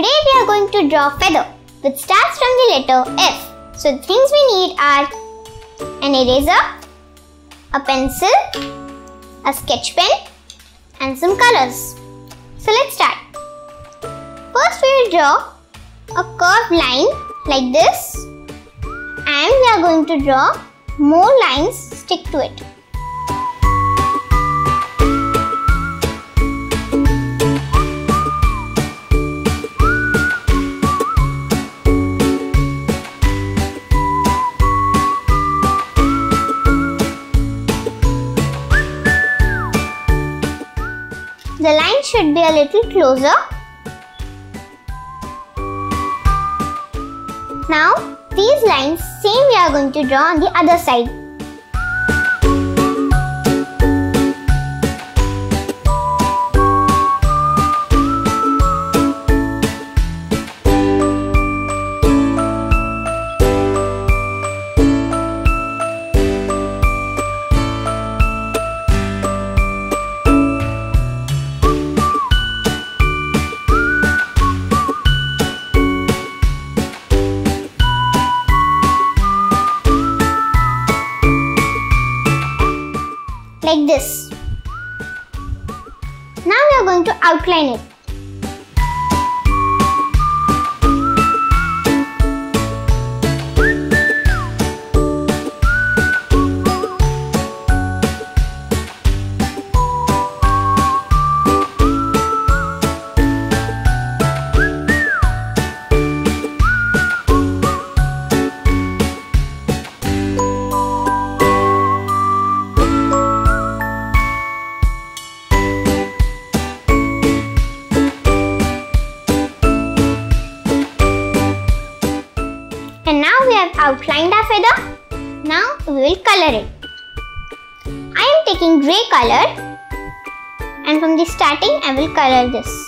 Today we are going to draw a feather which starts from the letter F. So the things we need are an eraser, a pencil, a sketch pen and some colors. So let's start. First we will draw a curved line like this and we are going to draw more lines stick to it. The line should be a little closer. Now, these lines same we are going to draw on the other side. Like this. Now we are going to outline it. And now we have outlined our feather. Now we will color it. I am taking grey color and from the starting I will color this.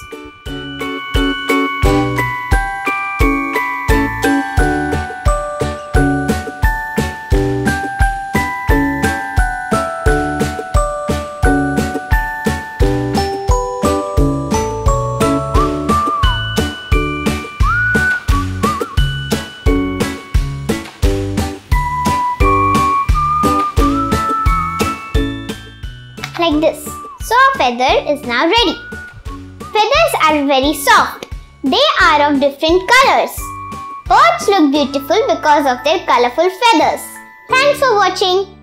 Like this. So our feather is now ready. Feathers are very soft. They are of different colors. Birds look beautiful because of their colorful feathers. Thanks for watching.